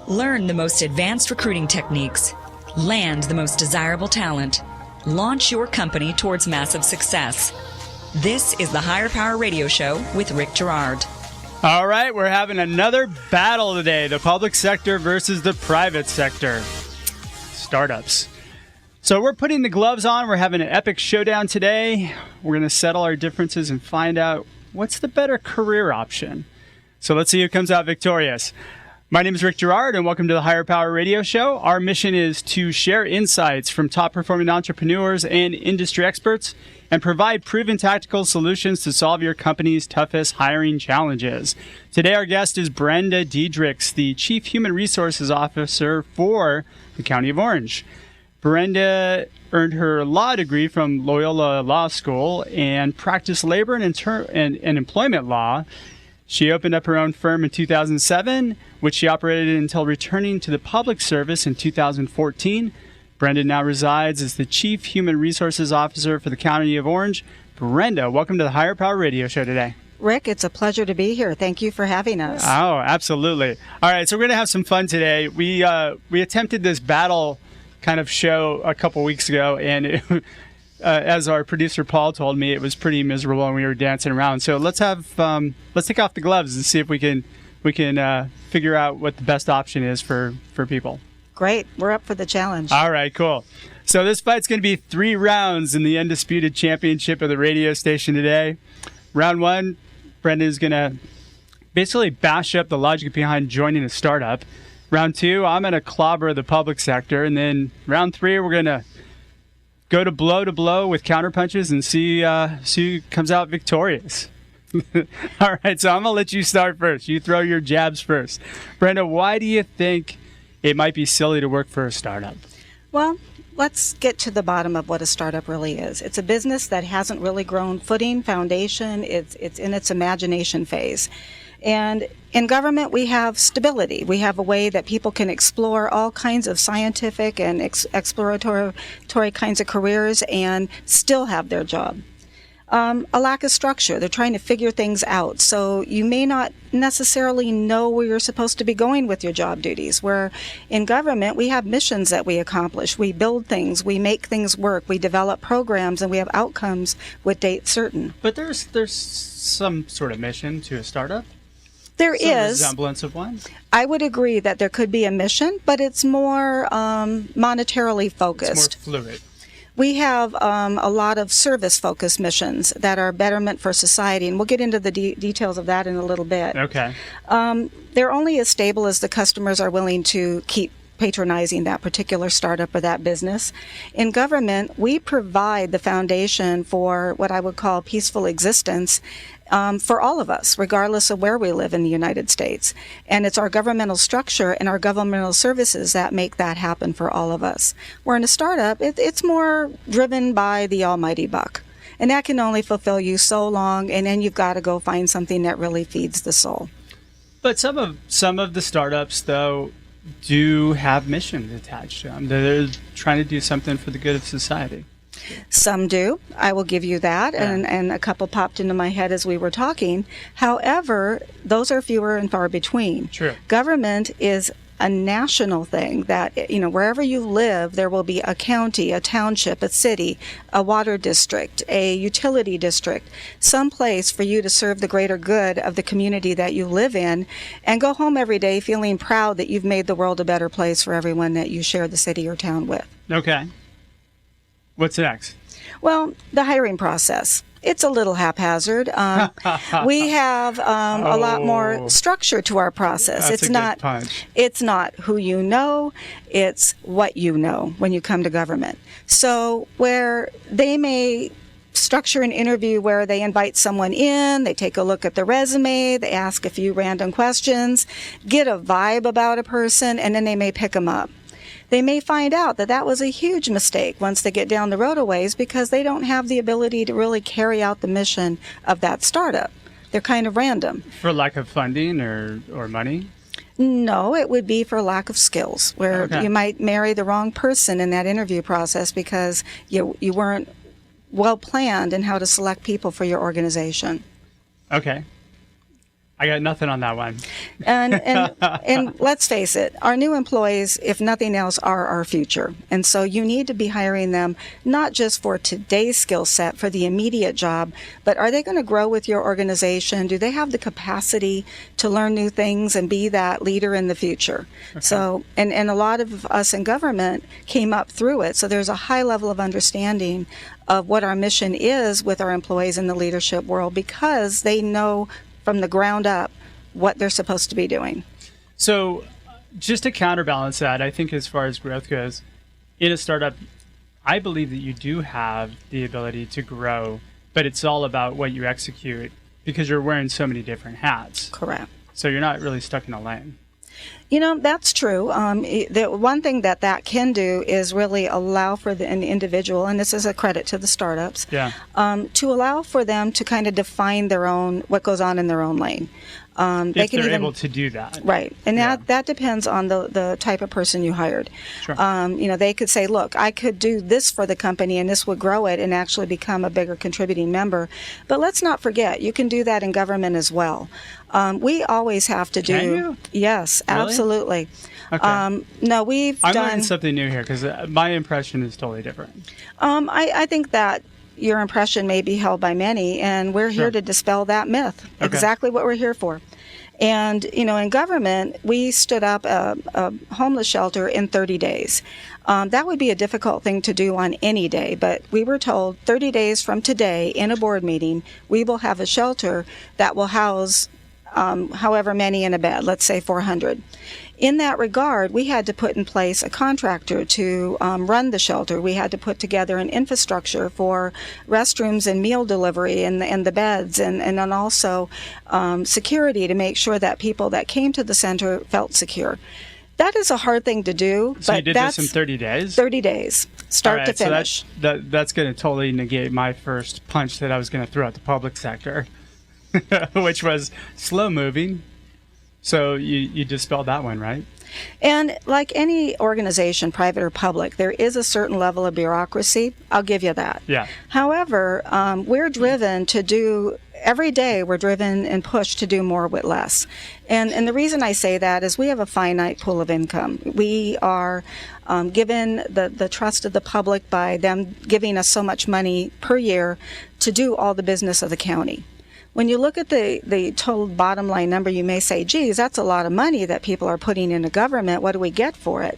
Learn the most advanced recruiting techniques. Land the most desirable talent. Launch your company towards massive success. This is the Higher Power Radio Show with Rick Girard. All right, we're having another battle today, the public sector versus the private sector. Startups. So we're putting the gloves on. We're having an epic showdown today. We're going to settle our differences and find out what's the better career option. So let's see who comes out victorious. My name is Rick Girard, and welcome to the Higher Power Radio Show. Our mission is to share insights from top-performing entrepreneurs and industry experts and provide proven tactical solutions to solve your company's toughest hiring challenges. Today, our guest is Brenda Diederichs, the Chief Human Resources Officer for the County of Orange. Brenda earned her law degree from Loyola Law School and practiced labor and employment law. She opened up her own firm in 2007, which she operated until returning to the public service in 2014. Brenda now resides as the Chief Human Resources Officer for the County of Orange. Brenda, welcome to the Higher Power Radio Show today. Rick, it's a pleasure to be here. Thank you for having us. Oh, absolutely. All right, so we're going to have some fun today. We attempted this battle kind of show a couple weeks ago, and as our producer Paul told me, it was pretty miserable and we were dancing around. So let's take off the gloves and see if we can figure out what the best option is for people. Great. We're up for the challenge. All right, cool. So this fight's going to be 3 rounds in the undisputed championship of the radio station today. Round 1, Brenda is going to basically bash up the logic behind joining a startup. Round 2, I'm going to clobber the public sector. And then round 3, we're going to go to blow with counterpunches and see who comes out victorious. All right, so I'm going to let you start first. You throw your jabs first. Brenda, why do you think it might be silly to work for a startup? Well, let's get to the bottom of what a startup really is. It's a business that hasn't really grown footing, foundation. It's in its imagination phase. And in government, we have stability. We have a way that people can explore all kinds of scientific and exploratory kinds of careers and still have their job. A lack of structure. They're trying to figure things out. So you may not necessarily know where you're supposed to be going with your job duties. Where in government, we have missions that we accomplish. We build things. We make things work. We develop programs, and we have outcomes with dates certain. But there's some sort of mission to a startup? There Some is. resemblance of one? I would agree that there could be a mission, but it's more monetarily focused. It's more fluid. We have a lot of service-focused missions that are betterment for society, and we'll get into the details of that in a little bit. Okay. They're only as stable as the customers are willing to keep patronizing that particular startup or that business. In government, we provide the foundation for what I would call peaceful existence for all of us, regardless of where we live in the United States. And it's our governmental structure and our governmental services that make that happen for all of us. Where in a startup, it's more driven by the almighty buck. And that can only fulfill you so long, and then you've got to go find something that really feeds the soul. But some of the startups, though, do have missions attached to them. They're trying to do something for the good of society. Some do. I will give you that. Yeah. And a couple popped into my head as we were talking. However, those are fewer and far between. True. Government is a national thing that, wherever you live, there will be a county, a township, a city, a water district, a utility district, some place for you to serve the greater good of the community that you live in and go home every day feeling proud that you've made the world a better place for everyone that you share the city or town with. Okay. What's next? Well, the hiring process. It's a little haphazard. We have a lot more structure to our process. That's It's not who you know, it's what you know when you come to government. So where they may structure an interview where they invite someone in, they take a look at the resume, they ask a few random questions, get a vibe about a person, and then they may pick them up. They may find out that that was a huge mistake once they get down the road a ways because they don't have the ability to really carry out the mission of that startup. They're kind of random. For lack of funding or money? No, it would be for lack of skills, where Okay. you might marry the wrong person in that interview process because you weren't well planned in how to select people for your organization. Okay. I got nothing on that one. And let's face it, our new employees, if nothing else, are our future. And so you need to be hiring them not just for today's skill set, for the immediate job, but are they going to grow with your organization? Do they have the capacity to learn new things and be that leader in the future? Okay. So, and a lot of us in government came up through it. So there's a high level of understanding of what our mission is with our employees in the leadership world, because they know from the ground up what they're supposed to be doing. So just to counterbalance that, I think as far as growth goes, in a startup, I believe that you do have the ability to grow, but it's all about what you execute because you're wearing so many different hats. Correct. So you're not really stuck in a lane. You know, that's true. The one thing that can do is really allow for an individual, and this is a credit to the startups, to allow for them to kind of define their own, what goes on in their own lane. If they're able to do that. Right. And that depends on the type of person you hired. Sure. They could say, look, I could do this for the company and this would grow it and actually become a bigger contributing member. But let's not forget, you can do that in government as well. We always have to do. Can you? Yes, really? Absolutely. Okay. No, I'm learning something new here because my impression is totally different. I think that your impression may be held by many, and we're here to dispel that myth. Okay. Exactly what we're here for. And, in government, we stood up a homeless shelter in 30 days. That would be a difficult thing to do on any day, but we were told 30 days from today in a board meeting, we will have a shelter that will house however many in a bed, let's say 400. In that regard, we had to put in place a contractor to run the shelter. We had to put together an infrastructure for restrooms and meal delivery and the beds, and then also security to make sure that people that came to the center felt secure. That is a hard thing to do. So you did this in 30 days? 30 days, start to finish. So that's going to totally negate my first punch that I was going to throw at the public sector, which was slow moving. So you dispelled that one, right? And like any organization, private or public, there is a certain level of bureaucracy. I'll give you that. Yeah. However, we're driven to do, every day we're driven and pushed to do more with less. And the reason I say that is we have a finite pool of income. We are given the trust of the public by them giving us so much money per year to do all the business of the county. When you look at the total bottom line number, you may say, geez, that's a lot of money that people are putting into government. What do we get for it?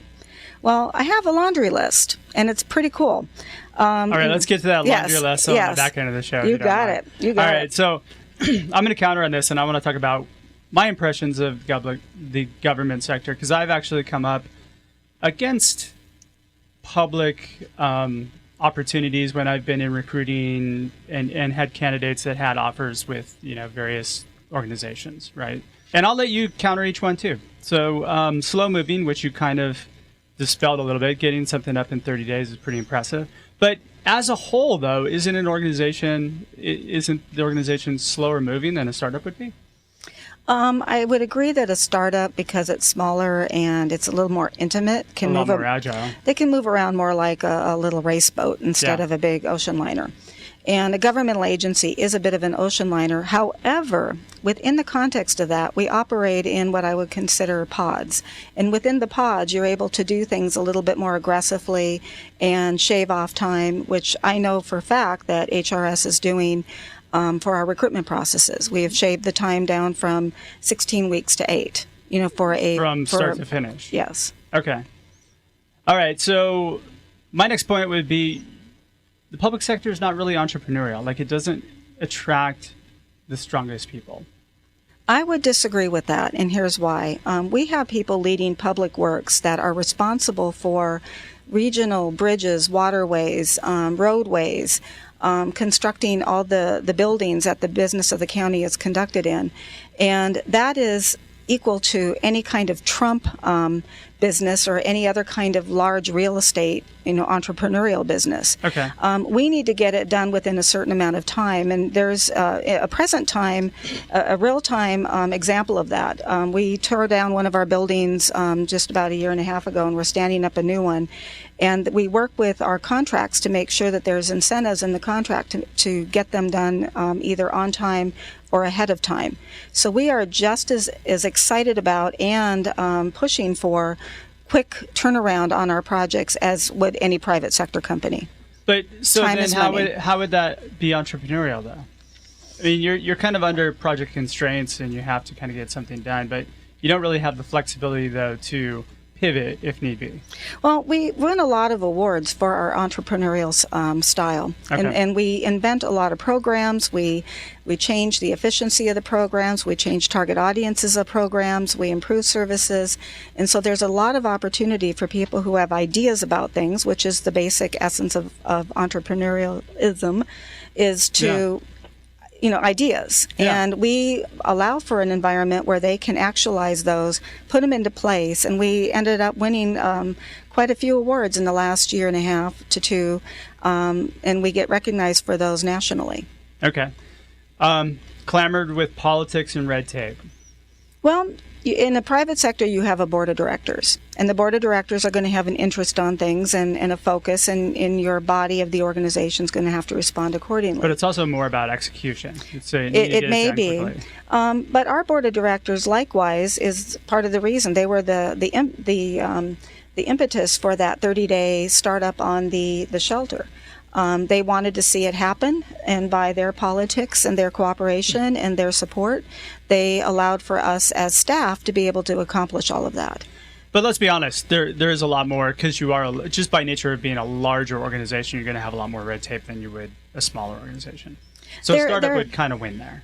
Well, I have a laundry list, and it's pretty cool. All right, let's get to that laundry list on the back end of the show. You got it. All right, so I'm going to counter on this, and I want to talk about my impressions of the government sector, because I've actually come up against public opportunities when I've been in recruiting and had candidates that had offers with various organizations, right? And I'll let you counter each one too. So slow moving, which you kind of dispelled a little bit, getting something up in 30 days is pretty impressive. But as a whole, though, isn't the organization slower moving than a startup would be? I would agree that a startup, because it's smaller and it's a little more intimate, a lot more agile. They can move around more like a little race boat instead of a big ocean liner. And a governmental agency is a bit of an ocean liner. However, within the context of that, we operate in what I would consider pods. And within the pods, you're able to do things a little bit more aggressively and shave off time, which I know for a fact that HRS is doing for our recruitment processes. We have shaved the time down from 16 weeks to 8, from start to finish. Yes. Okay. All right. So my next point would be the public sector is not really entrepreneurial. Like, it doesn't attract the strongest people. I would disagree with that, and here's why. We have people leading public works that are responsible for regional bridges, waterways, roadways, constructing all the buildings that the business of the county is conducted in. And that is equal to any kind of Trump business or any other kind of large real estate, entrepreneurial business. Okay. We need to get it done within a certain amount of time, and there's a present time, a real-time example of that. We tore down one of our buildings just about a year and a half ago, and we're standing up a new one. And we work with our contracts to make sure that there's incentives in the contract to get them done either on time or ahead of time. So we are just as excited about and pushing for quick turnaround on our projects as would any private sector company. But so Time then is how money. would that be entrepreneurial though? I mean, you're kind of under project constraints and you have to kind of get something done, but you don't really have the flexibility though to pivot if need be. Well, we win a lot of awards for our entrepreneurial style, Okay. and we invent a lot of programs. We change the efficiency of the programs. We change target audiences of programs. We improve services, and so there's a lot of opportunity for people who have ideas about things, which is the basic essence of entrepreneurialism, is to ideas. Yeah. And we allow for an environment where they can actualize those, put them into place. And we ended up winning quite a few awards in the last year and a half to two. And we get recognized for those nationally. Okay. Clamored with politics and red tape. Well, in the private sector, you have a board of directors. And the board of directors are going to have an interest on things and a focus, and in your body of the organization is going to have to respond accordingly. But it's also more about execution. It may be. But our board of directors, likewise, is part of the reason. They were the impetus for that 30-day startup on the shelter. They wanted to see it happen, and by their politics and their cooperation and their support, they allowed for us as staff to be able to accomplish all of that. But let's be honest, there is a lot more, because you are, just by nature of being a larger organization, you're going to have a lot more red tape than you would a smaller organization. So a startup would kind of win there.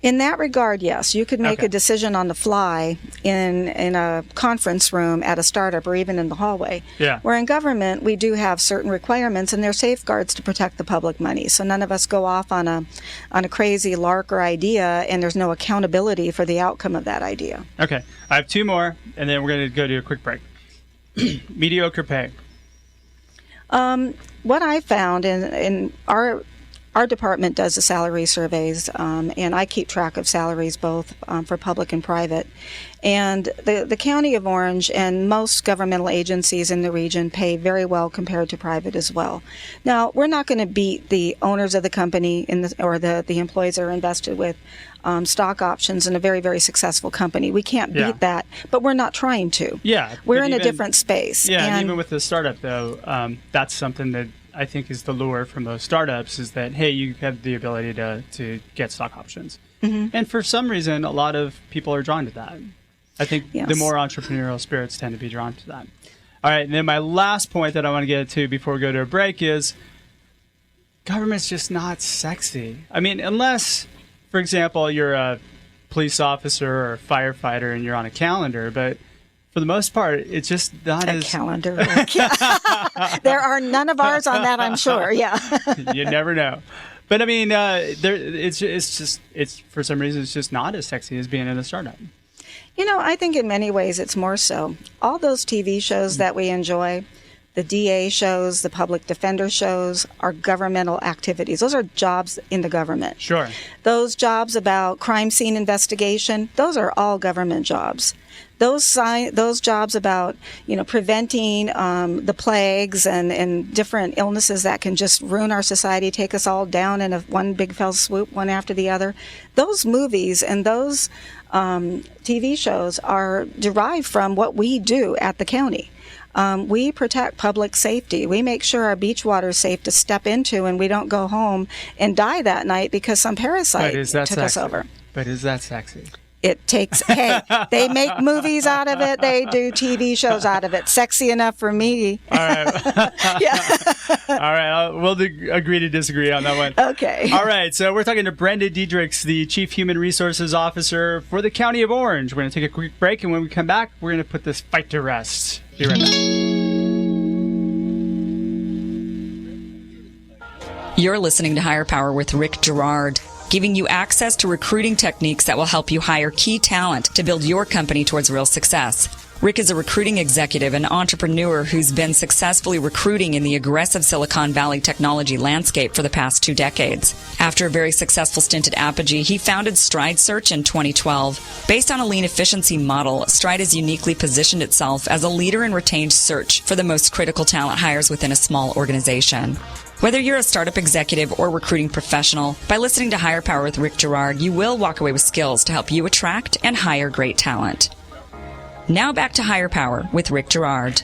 In that regard, yes. You could make a decision on the fly in a conference room at a startup or even in the hallway. Yeah. Where in government, we do have certain requirements, and they're safeguards to protect the public money. So none of us go off on a crazy lark or idea, and there's no accountability for the outcome of that idea. Okay. I have two more, and then we're going to go to a quick break. Mediocre pay. What I found in our department does the salary surveys, and I keep track of salaries both for public and private. And the County of Orange and most governmental agencies in the region pay very well compared to private as well. Now, we're not going to beat the owners of the company or the employees that are invested with stock options in a very, very successful company. We can't beat that, but we're not trying to. Yeah. We're in a different space. Yeah, and even with the startup, though, that's something that I think is the lure from those startups, is that, hey, you have the ability to get stock options. Mm-hmm. And for some reason, a lot of people are drawn to that. I think the more entrepreneurial spirits tend to be drawn to that. All right, and then my last point that I want to get to before we go to a break is government's just not sexy. I mean, unless, for example, you're a police officer or a firefighter and you're on a calendar, but for the most part, it's just not a calendar. There are none of ours on that, I'm sure. Yeah. You never know. But I mean, it's for some reason, it's just not as sexy as being in a startup. I think in many ways it's more so. All those TV shows that we enjoy, the DA shows, the public defender shows, are governmental activities. Those are jobs in the government. Sure. Those jobs about crime scene investigation, those are all government jobs. Those jobs about preventing the plagues and different illnesses that can just ruin our society, take us all down in one big fell swoop, one after the other. Those movies and those TV shows are derived from what we do at the county. We protect public safety. We make sure our beach water is safe to step into, and we don't go home and die that night because some parasite took us over. But is that sexy? It takes, they make movies out of it. They do TV shows out of it. Sexy enough for me. All right. Yeah. All right. We'll agree to disagree on that one. Okay. All right. So we're talking to Brenda Diederichs, the Chief Human Resources Officer for the County of Orange. We're going to take a quick break, and when we come back, we're going to put this fight to rest. Be right back. You're listening to Higher Power with Rick Girard, giving you access to recruiting techniques that will help you hire key talent to build your company towards real success. Rick is a recruiting executive and entrepreneur who's been successfully recruiting in the aggressive Silicon Valley technology landscape for the past 2 decades. After a very successful stint at Apogee, he founded Stride Search in 2012. Based on a lean efficiency model, Stride has uniquely positioned itself as a leader in retained search for the most critical talent hires within a small organization. Whether you're a startup executive or recruiting professional, by listening to Higher Power with Rick Girard, you will walk away with skills to help you attract and hire great talent. Now back to Higher Power with Rick Girard.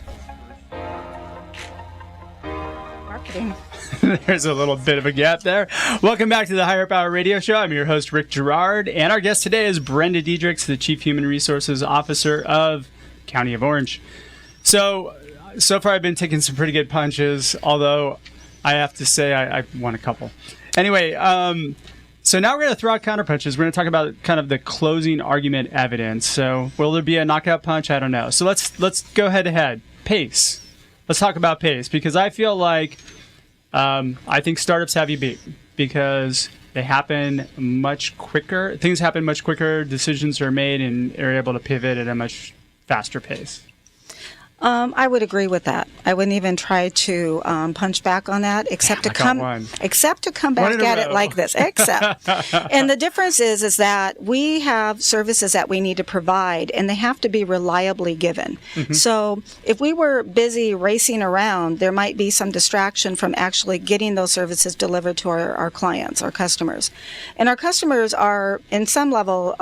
Marketing. There's a little bit of a gap there. Welcome back to the Higher Power Radio Show. I'm your host, Rick Girard, and our guest today is Brenda Diederichs, the Chief Human Resources Officer of County of Orange. So far I've been taking some pretty good punches, although I have to say I won a couple. Anyway, so now we're going to throw out counterpunches. We're going to talk about kind of the closing argument evidence. So will there be a knockout punch? I don't know. So let's go head to head. Pace. Let's talk about pace, because I feel like I think startups have you beat because they happen much quicker. Things happen much quicker. Decisions are made and are able to pivot at a much faster pace. I would agree with that. I wouldn't even try to punch back on that, except to come back at it like this. And the difference is that we have services that we need to provide, and they have to be reliably given. Mm-hmm. So if we were busy racing around, there might be some distraction from actually getting those services delivered to our clients, our customers. And our customers are, in some level,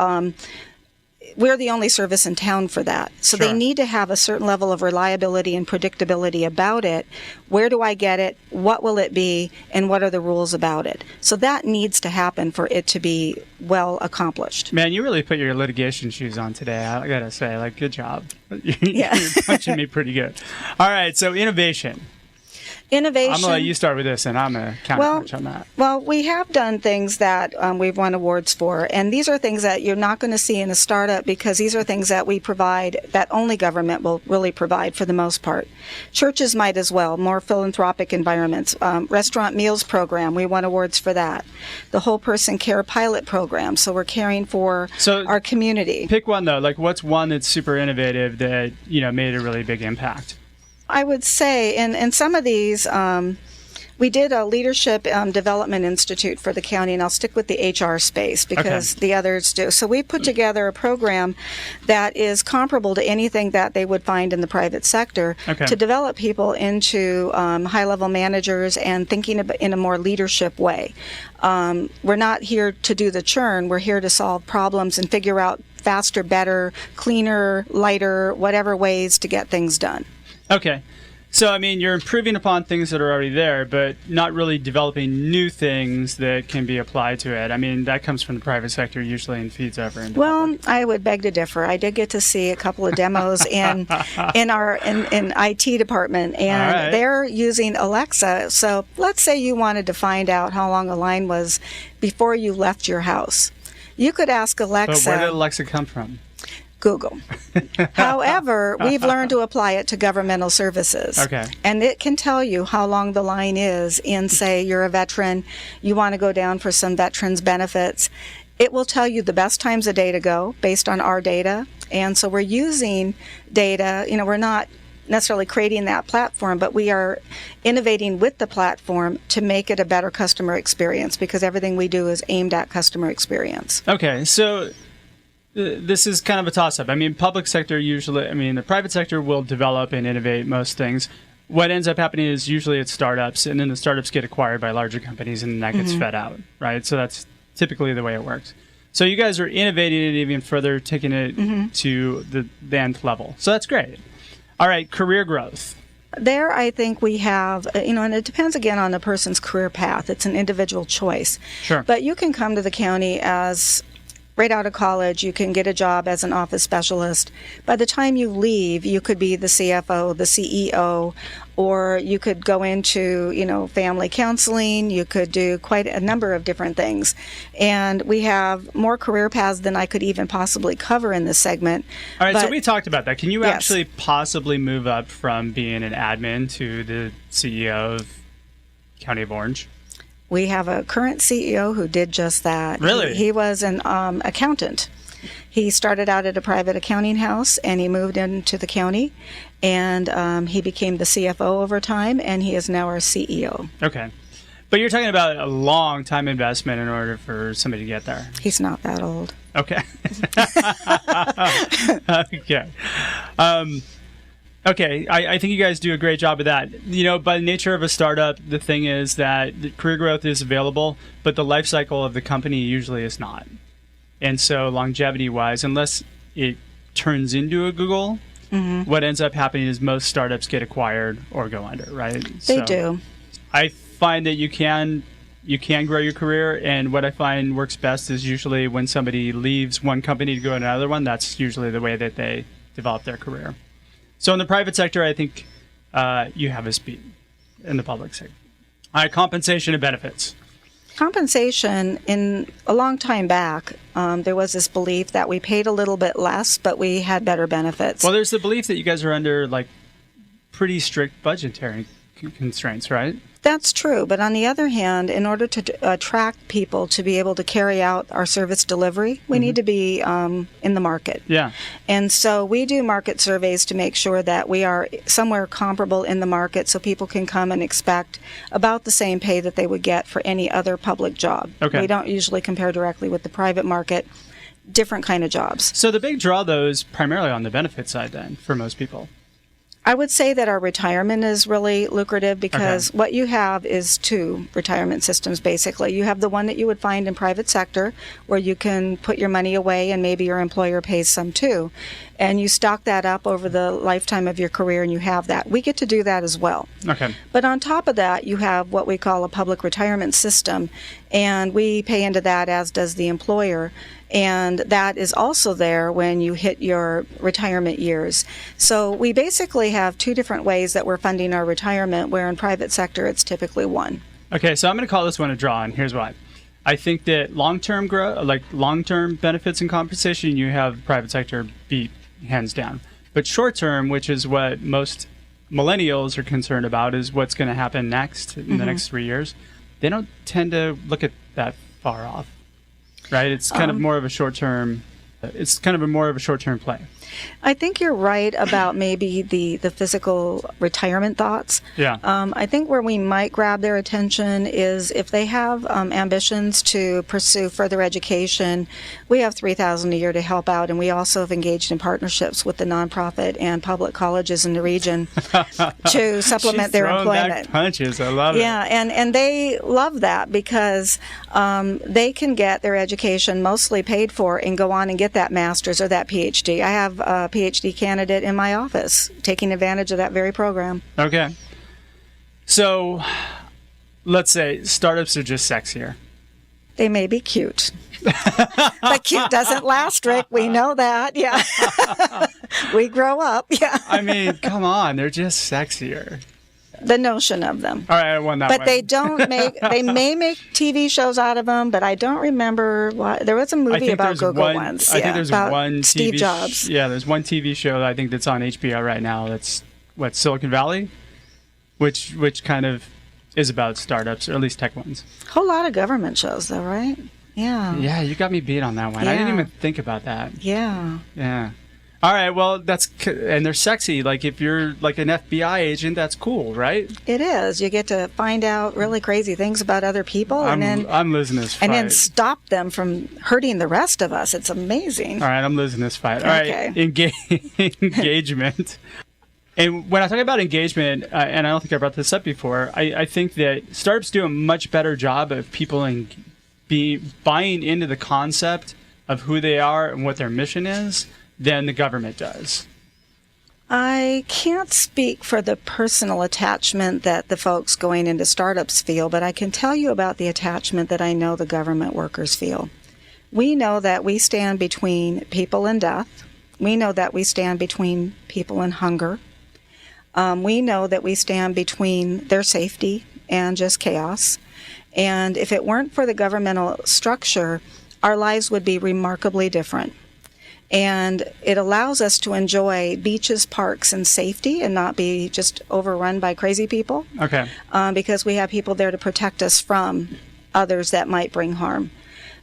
we're the only service in town for that. So They need to have a certain level of reliability and predictability about it. Where do I get it? What will it be? And what are the rules about it? So that needs to happen for it to be well accomplished. Man, you really put your litigation shoes on today. I got to say, good job. You're punching me pretty good. All right, so innovation. I'm going to let you start with this, and I'm going to counterpunch on that. Well, we have done things that we've won awards for, and these are things that you're not going to see in a startup because these are things that we provide that only government will really provide for the most part. Churches might as well, more philanthropic environments. Restaurant meals program, we won awards for that. The whole person care pilot program, so we're caring for our community. Pick one, though. What's one that's super innovative that made a really big impact? I would say in some of these, we did a leadership development institute for the county, and I'll stick with the HR space because the others do. So we put together a program that is comparable to anything that they would find in the private sector to develop people into high-level managers and thinking in a more leadership way. We're not here to do the churn. We're here to solve problems and figure out faster, better, cleaner, lighter, whatever ways to get things done. Okay. So, you're improving upon things that are already there, but not really developing new things that can be applied to it. That comes from the private sector usually and feeds over into public. I would beg to differ. I did get to see a couple of demos in our IT department, and they're using Alexa. So let's say you wanted to find out how long a line was before you left your house. You could ask Alexa. But where did Alexa come from? Google. However, we've learned to apply it to governmental services. Okay. And it can tell you how long the line is in, say, you're a veteran, you want to go down for some veterans benefits. It will tell you the best times of day to go based on our data. And so we're using data. We're not necessarily creating that platform, but we are innovating with the platform to make it a better customer experience because everything we do is aimed at customer experience. Okay. So this is kind of a toss-up. Public sector usually, the private sector will develop and innovate most things. What ends up happening is usually it's startups, and then the startups get acquired by larger companies, and that gets fed out, right? So that's typically the way it works. So you guys are innovating it even further, taking it to the nth level. So that's great. All right, career growth. There, I think we have, and it depends again on the person's career path. It's an individual choice. Sure. But you can come to the county as right out of college, you can get a job as an office specialist. By the time you leave, you could be the CFO, the CEO, or you could go into, family counseling. You could do quite a number of different things. And we have more career paths than I could even possibly cover in this segment. All right, so we talked about that. Can you actually possibly move up from being an admin to the CEO of County of Orange? We have a current CEO who did just that. Really? He was an accountant. He started out at a private accounting house, and he moved into the county, and he became the CFO over time, and he is now our CEO. Okay. But you're talking about a long time investment in order for somebody to get there. He's not that old. Okay. Okay. Okay, I think you guys do a great job of that. By the nature of a startup, the thing is that the career growth is available, but the life cycle of the company usually is not. And so longevity-wise, unless it turns into a Google, what ends up happening is most startups get acquired or go under, right? They do. I find that you can grow your career, and what I find works best is usually when somebody leaves one company to go to another one, that's usually the way that they develop their career. So in the private sector, I think you have us beat in the public sector. All right, compensation and benefits. Compensation, in a long time back, there was this belief that we paid a little bit less, but we had better benefits. Well, there's the belief that you guys are under pretty strict budgetary constraints, right? That's true. But on the other hand, in order to attract people to be able to carry out our service delivery, we need to be in the market. Yeah. And so we do market surveys to make sure that we are somewhere comparable in the market so people can come and expect about the same pay that they would get for any other public job. Okay. We don't usually compare directly with the private market, different kind of jobs. So the big draw, though, is primarily on the benefit side then for most people. I would say that our retirement is really lucrative because what you have is two retirement systems, basically. You have the one that you would find in private sector where you can put your money away and maybe your employer pays some too. And you stock that up over the lifetime of your career and you have that. We get to do that as well. Okay. But on top of that, you have what we call a public retirement system, and we pay into that as does the employer. And that is also there when you hit your retirement years. So we basically have two different ways that we're funding our retirement, where in private sector it's typically one. Okay, so I'm going to call this one a draw, and here's why. I think that long-term long-term benefits and compensation, you have private sector beat hands down. But short-term, which is what most millennials are concerned about, is what's going to happen next in the next 3 years. They don't tend to look at that far off. Right, it's kind of more of a short-term. It's kind of more of a short-term play. I think you're right about maybe the physical retirement thoughts. Yeah. I think where we might grab their attention is if they have ambitions to pursue further education. We have $3,000 a year to help out, and we also have engaged in partnerships with the nonprofit and public colleges in the region to supplement their employment. Back punches. I love it. Yeah, and they love that because they can get their education mostly paid for and go on and get that master's or that PhD. I have a PhD candidate in my office taking advantage of that very program. Okay. So let's say startups are just sexier. They may be cute. But cute doesn't last, Rick. We know that. Yeah. We grow up. Yeah. I mean, come on. They're just sexier. The notion of them. All right, I won that one. But they may make TV shows out of them, but I don't remember there was a movie about Google once. I think there's one Steve TV Jobs. There's one TV show that I think that's on HBO right now. That's Silicon Valley, which kind of is about startups, or at least tech ones. A whole lot of government shows, though, right? Yeah. Yeah, you got me beat on that one. Yeah. I didn't even think about that. Yeah. Yeah. All right, well, and they're sexy. Like, if you're like an FBI agent, that's cool, right? It is. You get to find out really crazy things about other people, I'm losing this fight. And then stop them from hurting the rest of us. It's amazing. All right, I'm losing this fight. All Okay. right, engagement. And when I talk about engagement, and I don't think I brought this up before, I think that startups do a much better job of people buying into the concept of who they are and what their mission is than the government does. I can't speak for the personal attachment that the folks going into startups feel, but I can tell you about the attachment that I know the government workers feel. We know that we stand between people and death. We know that we stand between people and hunger. We know that we stand between their safety and just chaos. And if it weren't for the governmental structure, our lives would be remarkably different. And it allows us to enjoy beaches, parks, and safety and not be just overrun by crazy people. Okay. Because we have people there to protect us from others that might bring harm.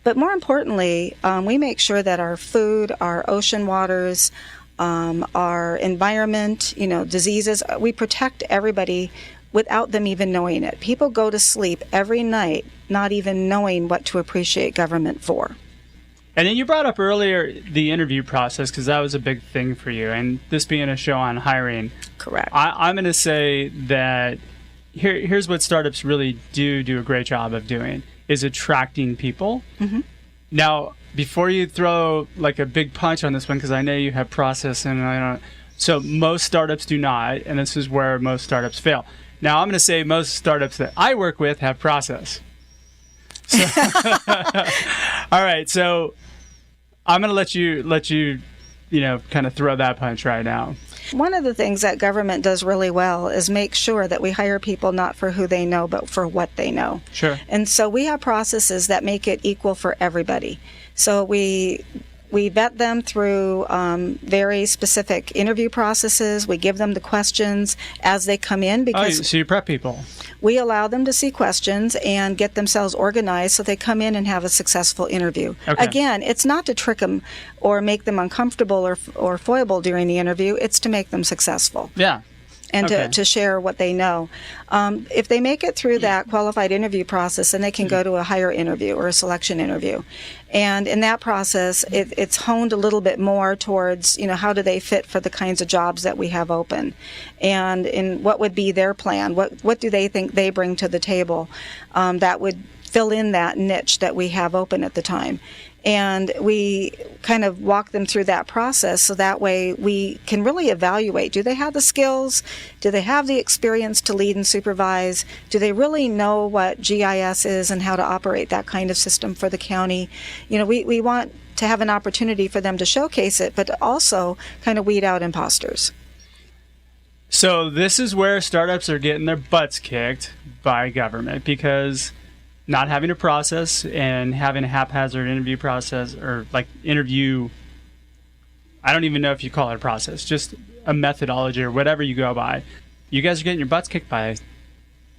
But more importantly, we make sure that our food, our ocean waters, our environment, diseases, we protect everybody without them even knowing it. People go to sleep every night not even knowing what to appreciate government for. And then you brought up earlier the interview process, because that was a big thing for you. And this being a show on hiring. Correct. I'm going to say that here's what startups really do a great job of doing, is attracting people. Mm-hmm. Now, before you throw like a big punch on this one, because I know you have process and I don't. So most startups do not, and this is where most startups fail. Now, I'm going to say most startups that I work with have process. So, all right, so I'm going to let you kind of throw that punch right now. One of the things that government does really well is make sure that we hire people not for who they know, but for what they know. Sure. And so we have processes that make it equal for everybody. So we vet them through very specific interview processes. We give them the questions as they come in, because so you prep people. We allow them to see questions and get themselves organized so they come in and have a successful interview. Okay. Again, it's not to trick them or make them uncomfortable or foible during the interview. It's to make them successful. Yeah. And okay. to share what they know. If they make it through that qualified interview process, then they can go to a hire interview or a selection interview. And in that process, it's honed a little bit more towards, how do they fit for the kinds of jobs that we have open? And in what would be their plan? What do they think they bring to the table that would fill in that niche that we have open at the time? And we kind of walk them through that process so that way we can really evaluate, do they have the skills? Do they have the experience to lead and supervise? Do they really know what GIS is and how to operate that kind of system for the county? We want to have an opportunity for them to showcase it, but also kind of weed out imposters. So this is where startups are getting their butts kicked by government, because not having a process and having a haphazard interview process, or like interview, I don't even know if you call it a process, just a methodology or whatever you go by. You guys are getting your butts kicked by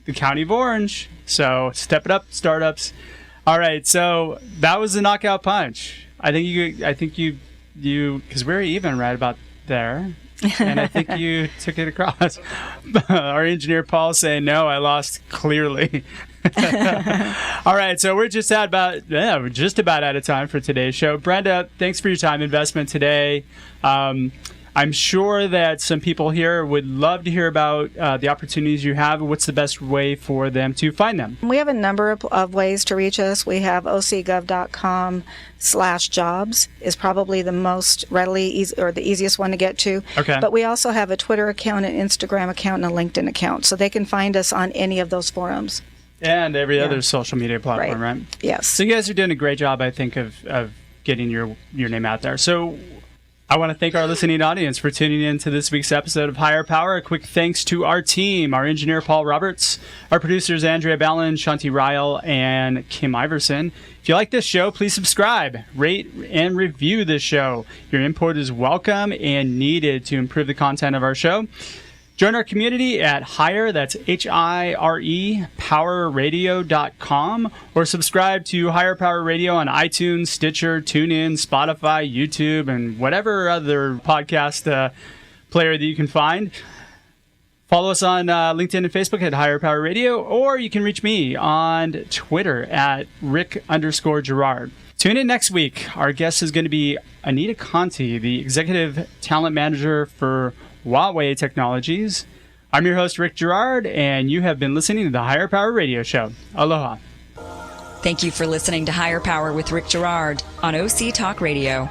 the County of Orange. So step it up, startups. All right, so that was the knockout punch. I think you, because we're even right about there. And I think you took it across. Our engineer Paul saying, no, I lost clearly. All right, so we're just about out of time for today's show. Brenda, thanks for your time investment today. I'm sure that some people here would love to hear about the opportunities you have. What's the best way for them to find them? We have a number of ways to reach us. We have ocgov.com/jobs is probably the most readily or the easiest one to get to. Okay. But we also have a Twitter account, an Instagram account, and a LinkedIn account. So they can find us on any of those forums. And every other social media platform, right? Yes. So you guys are doing a great job, I think, of getting your name out there. So I want to thank our listening audience for tuning in to this week's episode of Higher Power. A quick thanks to our team, our engineer, Paul Roberts, our producers, Andrea Ballin, Shanti Ryle, and Kim Iverson. If you like this show, please subscribe, rate, and review this show. Your input is welcome and needed to improve the content of our show. Join our community at Hire, that's HIRE, powerradio.com, or subscribe to Higher Power Radio on iTunes, Stitcher, TuneIn, Spotify, YouTube, and whatever other podcast player that you can find. Follow us on LinkedIn and Facebook at Higher Power Radio, or you can reach me on Twitter at Rick_Gerard. Tune in next week. Our guest is going to be Anita Conti, the Executive Talent Manager for Huawei Technologies. I'm your host, Rick Gerard, and you have been listening to the Higher Power Radio Show. Aloha. Thank you for listening to Higher Power with Rick Gerard on OC Talk Radio.